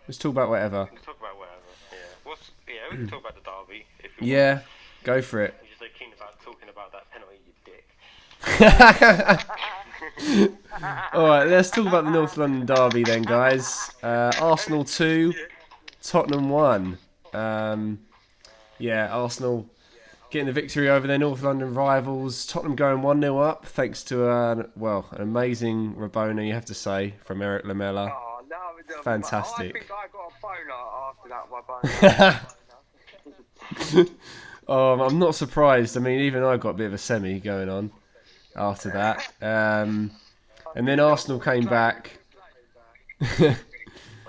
Let's talk about whatever. We can talk about whatever. Yeah. We can talk about the derby if you want. Yeah, go for it. You're just so keen about talking about that penalty, you dick. All right, let's talk about the North London derby then, guys. Arsenal 2, Tottenham 1. Yeah, Arsenal getting the victory over their North London rivals. Tottenham going 1-0 up thanks to an amazing Rabona, you have to say, from Eric Lamela. Oh, no, Fantastic. I think I got a boner after that, my boner. I'm not surprised. I mean, even I got a bit of a semi going on after that. And then Arsenal came back. I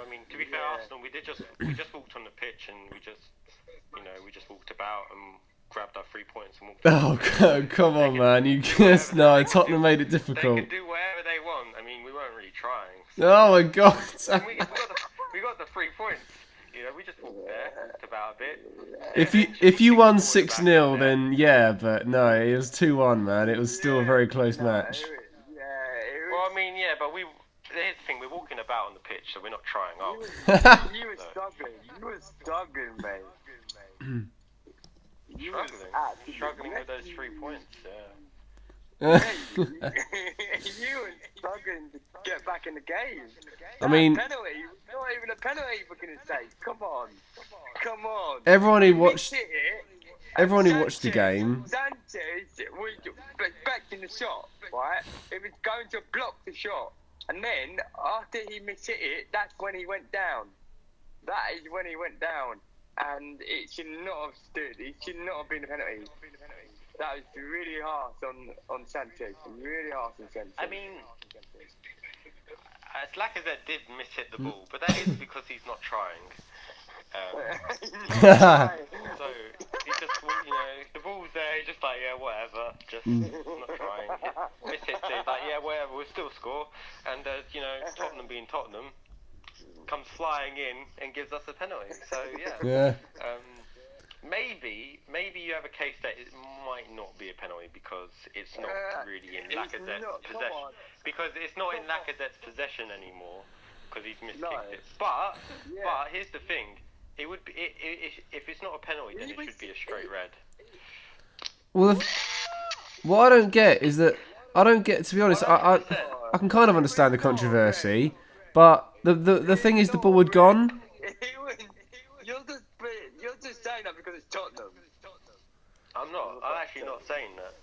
mean, to be fair, Arsenal, we just walked on the pitch and we just walked about and grabbed our 3 points and walked. Oh, come on, man! You just no. Tottenham made it difficult. They can do whatever they want. I mean, we weren't really trying. Oh my God! We got the 3 points. You know, we just walked there, walked about a bit. If you won 6-0, then yeah, but no, it was 2-1, man. It was still a very close match. Well, I mean, yeah, but here's the thing: we're walking about on the pitch, so we're not trying, are we? You were struggling. You were struggling, mate. Struggling with those 3 points. You were struggling to get back in the game. I mean, Penalty, not even a penalty for goodness sake. Come on. everyone who We watched hit it, everyone who and watched the game. Sanchez was expecting the shot, right? It was going to block the shot. And then, after he mishit it, that's when he went down. That is when he went down. And it should not have stood. It should not have been a penalty. That was really harsh on Sanchez. Really harsh on Sanchez. I mean, Lacazette did miss-hit the ball, but that is because he's not trying. So he just, the ball's there, he's just like, yeah, whatever, just not trying. Miss-hit, so he's like, yeah, whatever, we'll still score. And, Tottenham being Tottenham, comes flying in and gives us a penalty. So, yeah. Maybe you have a case that it might not be a penalty because it's not really in Lacazette's possession. Because it's not in Lacazette's possession anymore because he's miskicked it. But here's the thing: it would be if it's not a penalty, then it should be a straight red. Well, what I don't get is that to be honest, I can kind of understand the controversy, but the thing is the ball had gone. You're just saying that because it's Tottenham. I'm actually not saying that.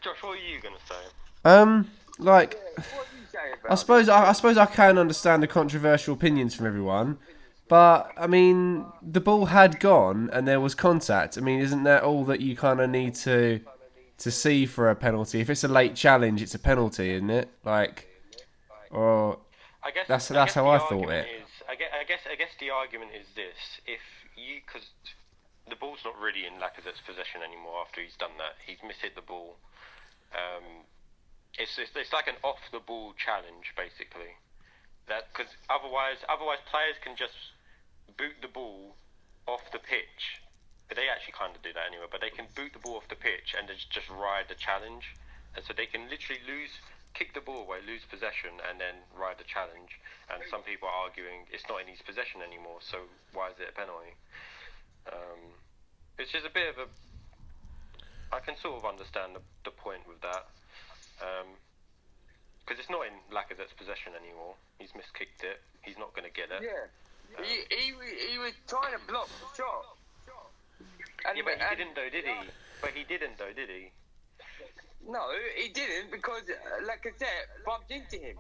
Josh, what are you going to say? Like, What are you saying about I suppose I can understand the controversial opinions from everyone, but I mean the ball had gone and there was contact. I mean, isn't that all that you kind of need to see for a penalty? If it's a late challenge, it's a penalty, isn't it? Like, or that's how I thought it. I guess the argument is this: because the ball's not really in Lacazette's possession anymore after he's done that. He's mishit the ball. It's like an off the ball challenge basically. That because otherwise players can just boot the ball off the pitch. But they actually kind of do that anyway. But they can boot the ball off the pitch and just ride the challenge, and so they can literally kick the ball away, lose possession, and then ride the challenge. And some people are arguing it's not in his possession anymore, so why is it a penalty? It's just a bit of a... I can sort of understand the point with that. Because it's not in Lacazette's possession anymore. He's miskicked it. He's not going to get it. Yeah. He was trying to block the shot. And, but he didn't though, did he? No, he didn't because Lacazette bumped into him.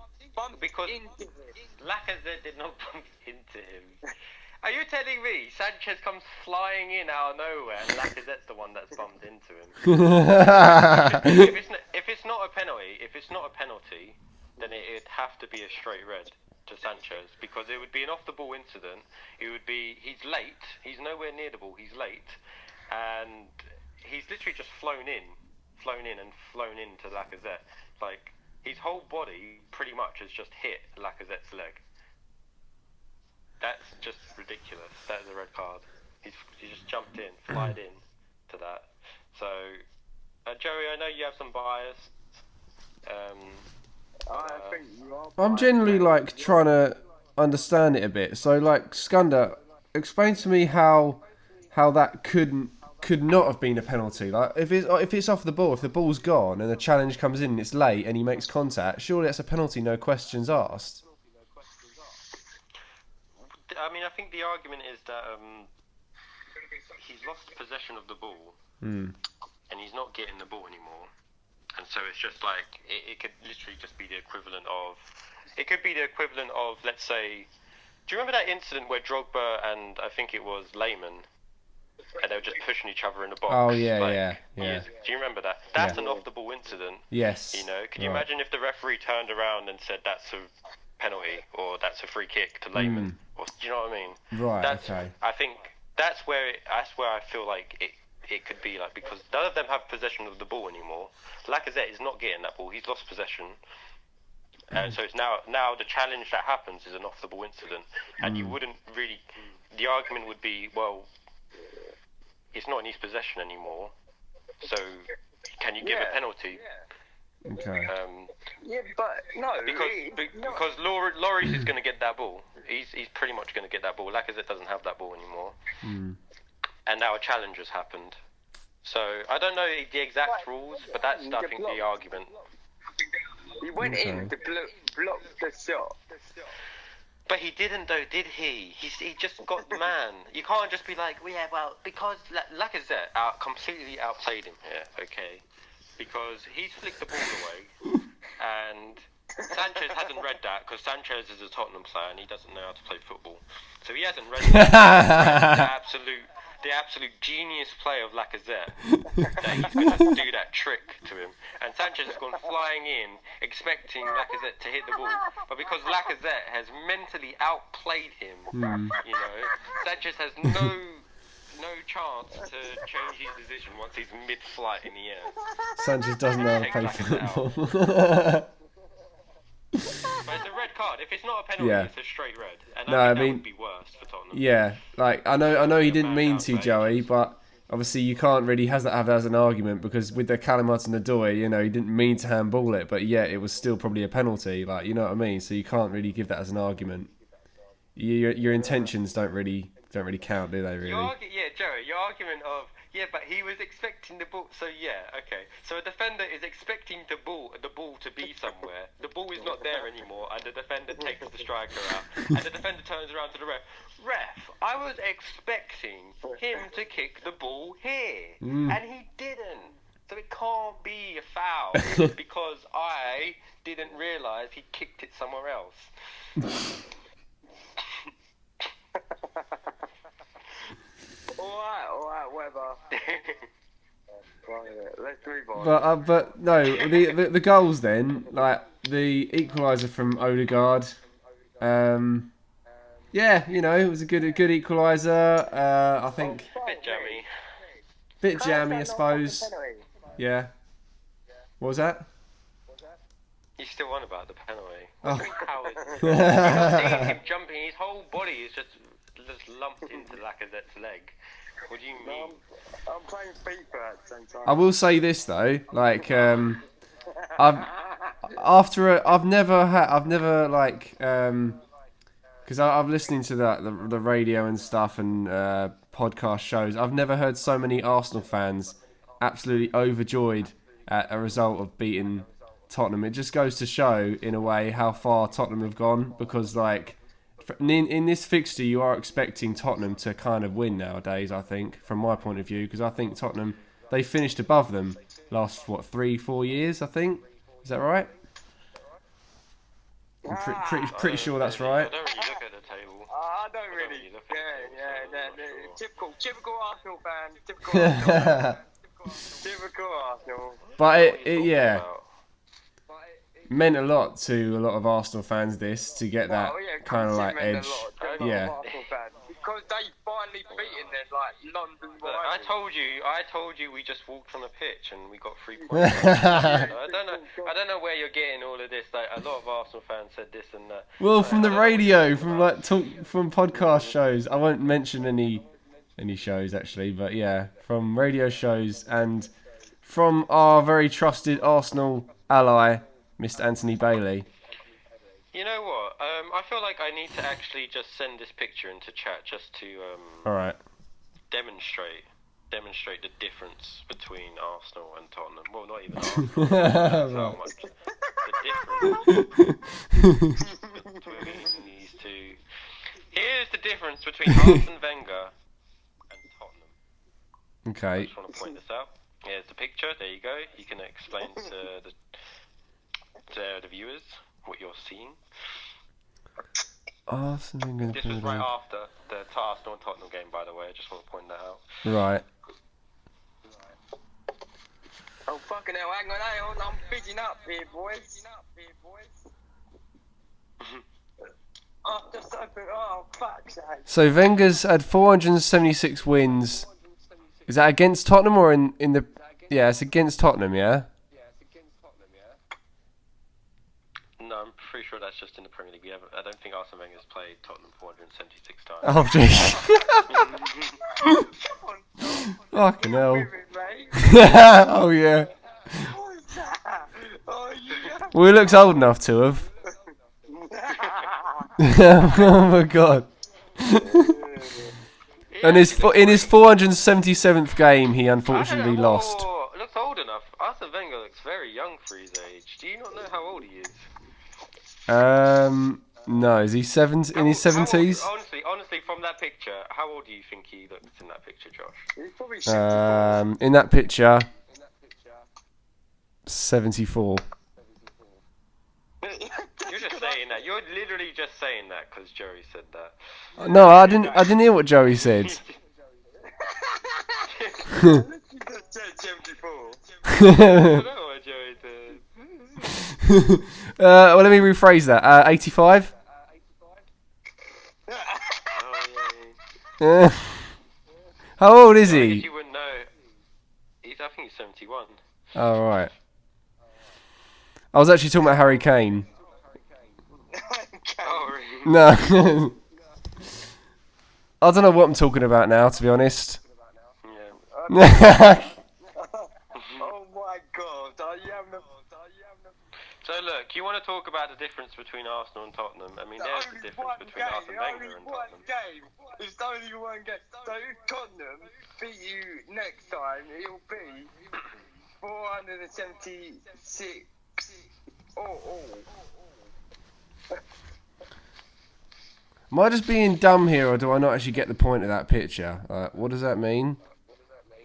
Lacazette did not bump into him. Are you telling me Sanchez comes flying in out of nowhere and Lacazette's the one that's bumped into him? if it's not a penalty, then it'd have to be a straight red to Sanchez because it would be an off-the-ball incident. He's late. He's nowhere near the ball. He's late, and he's literally just flown in and flown into Lacazette. Like his whole body pretty much has just hit Lacazette's leg. That's just ridiculous. That is a red card. He just jumped in, flied in to that. So, Joey, I know you have some bias. I think you are. I'm generally like trying to understand it a bit. So, like, Skunda, explain to me how that could not have been a penalty. Like, if it's off the ball, if the ball's gone and the challenge comes in and it's late and he makes contact, surely that's a penalty, no questions asked. I mean, I think the argument is that he's lost possession of the ball, and he's not getting the ball anymore, and so it's just like it could literally just be the equivalent of. It could be the equivalent of, let's say, do you remember that incident where Drogba and I think it was Lehmann, and they were just pushing each other in the box? Oh yeah, like, yeah. Do you remember that? That's an off-the-ball incident. Yes. You know, can you imagine if the referee turned around and said that's a penalty or that's a free kick to Lehmann? Or, do you know what I mean? Right. Okay. I think that's where I feel like it could be, like, because none of them have possession of the ball anymore. Lacazette is not getting that ball; he's lost possession, and so it's now the challenge that happens is an off-the-ball incident, and you wouldn't really. The argument would be, well, it's not in his possession anymore, so can you give a penalty? Okay. Yeah, but no. Because Lloris is going to get that ball. He's pretty much going to get that ball. Lacazette doesn't have that ball anymore. And now a challenge has happened. So I don't know the exact rules, but that's, I think, the argument. He went in to block the shot. But he didn't, though, did he? He just got the man. You can't just be like, well, yeah, well, because Lacazette completely outplayed him here, okay? Because he's flicked the ball away, and Sanchez hasn't read that, because Sanchez is a Tottenham player and he doesn't know how to play football. So he hasn't read that. the absolute genius play of Lacazette, that he's going to do that trick to him. And Sanchez has gone flying in, expecting Lacazette to hit the ball. But because Lacazette has mentally outplayed him, you know, Sanchez has no chance to change his decision once he's mid-flight in the air. Sanchez doesn't know how to play football. But it's a red card. If it's not a penalty, it's a straight red. And I that mean, would be worse for Tottenham. Yeah, like I know he didn't mean to, Joey, but obviously you can't really have that as an argument, because with the Callum Hudson-Odoi, you know, he didn't mean to handball it, but yet it was still probably a penalty. Like, you know what I mean? So you can't really give that as an argument. Your intentions don't really count, do they? Really? Joey, your argument of but he was expecting the ball. So okay. So a defender is expecting the ball to be somewhere. The ball is not there anymore, and the defender takes the striker out, and the defender turns around to the ref. Ref, I was expecting him to kick the ball here, and he didn't. So it can't be a foul because I didn't realise he kicked it somewhere else. Alright, whatever. Let's move on. But no, the goals then, like the equaliser from Odegaard. You know, it was a good equaliser. I think bit jammy, I suppose. Yeah. What was that? He's still on about the penalty. Oh. You're seeing him jumping. His whole body is just lumped into Lacazette's leg. What do you mean? I'm playing FIFA at the same time. I will say this though, like because I'm listening to the radio and stuff and podcast shows. I've never heard so many Arsenal fans absolutely overjoyed at a result of beating Tottenham. It just goes to show, in a way, how far Tottenham have gone, because like in this fixture you are expecting Tottenham to kind of win nowadays, I think, from my point of view, because I think Tottenham, they finished above them last 3-4 years, I think. Is that right? I'm pretty sure that's right. I don't really look at the table. I don't really. Typical Arsenal fan. Typical Arsenal. But it meant a lot to a lot of Arsenal fans, this, to get that kind of like edge. Because they finally beaten their London rivals. I told you we just walked on the pitch and we got 3 points. I don't know where you're getting all of this. Like, a lot of Arsenal fans said this and that. Well, from the radio, from podcast shows. I won't mention any shows actually, but yeah, from radio shows and from our very trusted Arsenal ally, Mr. Anthony Bailey. You know what? I feel like I need to actually just send this picture into chat just to All right. demonstrate the difference between Arsenal and Tottenham. Well, not even Arsenal. So much. The difference between these two. Here's the difference between Arsene Wenger and Tottenham. I Okay. just want to point this out. Here's the picture. There you go. You can explain to the viewers what you're seeing. Arsene Wenger. This was right after the Arsenal and Tottenham game, by the way. I just want to point that out. Right. Oh fucking hell! Hang on, I'm bigging up here, boys. Oh, just open. Oh, fuck's sake. So Wenger's had 476 wins. Is that against Tottenham or in the? Yeah, it's against Tottenham. Yeah. No, I'm pretty sure that's just in the Premier League. I don't think Arsene Wenger's played Tottenham 476 times. Oh jeez. Fucking hell. With it, mate. Oh yeah. What's that? Oh yeah. Well, he looks old enough to have. Oh my god. And in his 477th game, he unfortunately lost. Oh, looks old enough. Arsene Wenger looks very young for his age. Do you not know how old he is? No, is he in his 70s? Honestly, from that picture, how old do you think he looks in that picture, Josh? He's probably 64. In that picture, 74. You're just saying that. You're literally just saying that because Joey said that. No, I didn't hear what Joey said. You just said 74. I don't know what Joey said. Well, let me rephrase that. 85. Oh, How old is yeah. I he? guess you wouldn't know. I think he's 71. Oh right. I was actually talking about Harry Kane. Oh, really? No. I don't know what I'm talking about now, to be honest. Yeah. Oh my god, are you having a... So look, you want to talk about the difference between Arsenal and Tottenham? I mean, there's the difference between Arsene Wenger and Tottenham. It's only one game. So if Tottenham beat you next time, it'll be 476 all. Am I just being dumb here, or do I not actually get the point of that picture? What does that mean?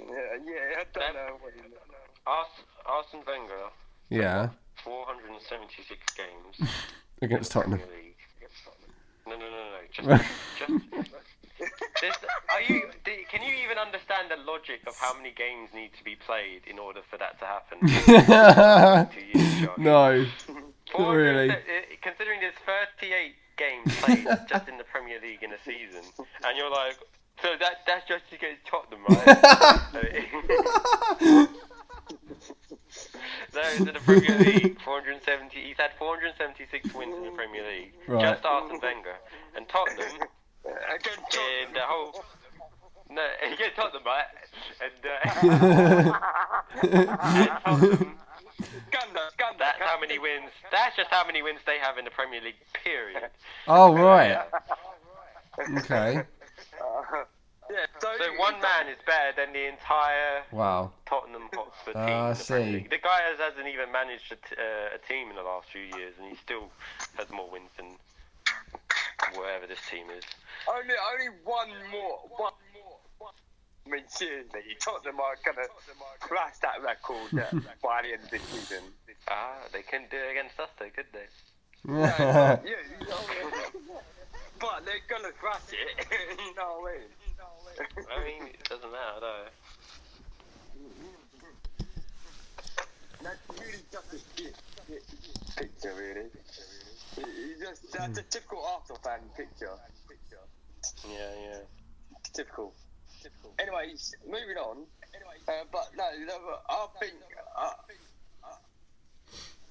Yeah, I don't know what it is. Arsene Wenger, Yeah, 476 games against Tottenham. Premier League. No. Can you even understand the logic of how many games need to be played in order for that to happen? 2 years, Josh. No, not 400 really. Considering there's 38 games played just in the Premier League in a season, and you're like, so that's just against Tottenham, right? So in the Premier League, he's had 476 wins in the Premier League. Right. Just Arsene Wenger. And Tottenham, Again, in the whole... No, against Tottenham, right? And Tottenham, that's how many wins. That's just how many wins they have in the Premier League, period. Oh right. Okay. yeah, So one man is better than the entire Wow. Tottenham Hotspur team. I in the Premier see. League. The guy hasn't even managed a team in the last few years, and he still has more wins than whatever this team is. only one more. I mean, seriously, Tottenham are going to crash that record by the end of this season. They couldn't do it against us, though, could they? Yeah, but they're going to crash it, you know what I mean? I mean, it doesn't matter, though. That's really just a shit picture, really. That's a typical Arsenal fan picture. Yeah. Typical. Anyways, moving on. But no, I think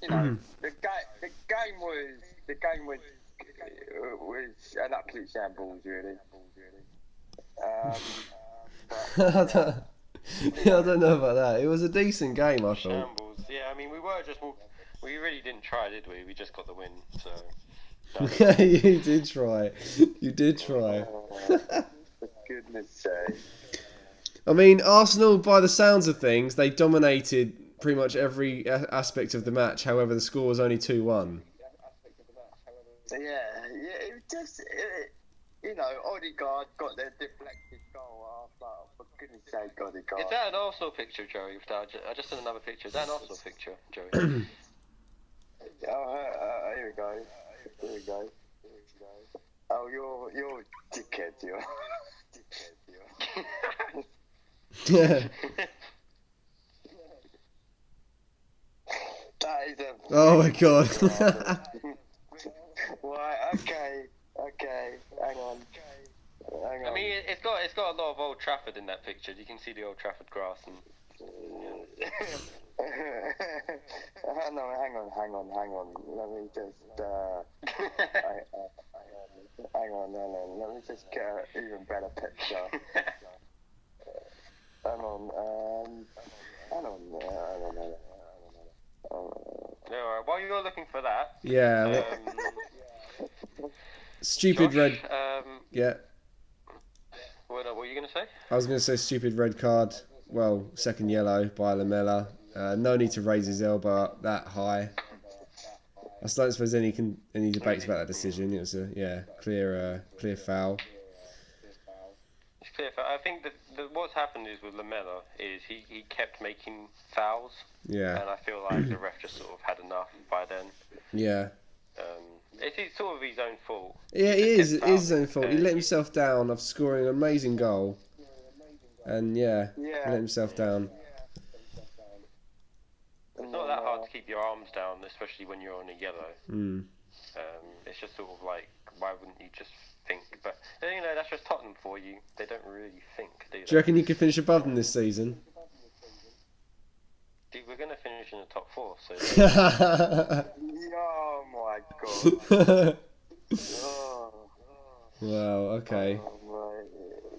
you know the game was an absolute shambles, really. I don't know about that. It was a decent game, I thought. Shambles. Yeah, I mean, we really didn't try, did we? We just got the win, so... You did try. You did try. For goodness sake. I mean, Arsenal, by the sounds of things, they dominated pretty much every aspect of the match. However, the score was only 2-1. Yeah, it just, you know, Odegaard got their deflected goal. I was like, for goodness sake, Odegaard. Is that an Arsenal picture, Joey? I just sent another picture. Is that an Arsenal picture, Joey? Here we go. Here we go. Oh, you're dickhead, you're. Yeah. That is a. Oh my god. Right, okay. Hang on. I mean, it's got a lot of Old Trafford in that picture. You can see the Old Trafford grass and. hang on. Let me just. Hang on. Let me just get an even better picture. Hang on. Alright, while you're looking for that. Yeah. Stupid Josh, red. Yeah. What were you going to say? I was going to say stupid red card. Well, second yellow by Lamela. No need to raise his elbow up that high. I don't suppose any debates about that decision. It was a clear foul. It's clear. I think that what's happened is with Lamela is he kept making fouls. Yeah. And I feel like the ref just sort of had enough by then. Yeah. It's sort of his own fault. Yeah, it is. It is his own fault. He let he- himself down after scoring an amazing goal. And he let himself down. It's not that hard to keep your arms down, especially when you're on a yellow. Mm. It's just sort of like, why wouldn't you just think? But you know, that's just Tottenham for you. They don't really think, do they? Do you reckon you could finish above them this season? Dude, we're going to finish in the top 4, so... Oh my god. Oh. Wow, okay. Oh, right.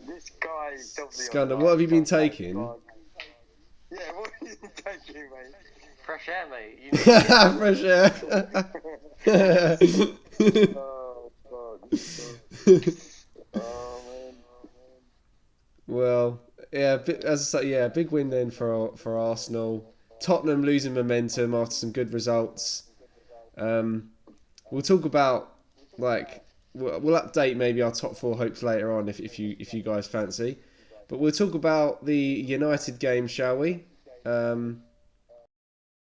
This guy is obviously. Skander, what have you been taking? Yeah, what have you been taking, mate? Fresh air, mate. You Fresh air. Oh, God. Oh, man. Well, yeah, as I say, big win then for Arsenal. Tottenham losing momentum after some good results. We'll talk about we'll update maybe our top 4 hopes later on if you guys fancy. But we'll talk about the United game, shall we?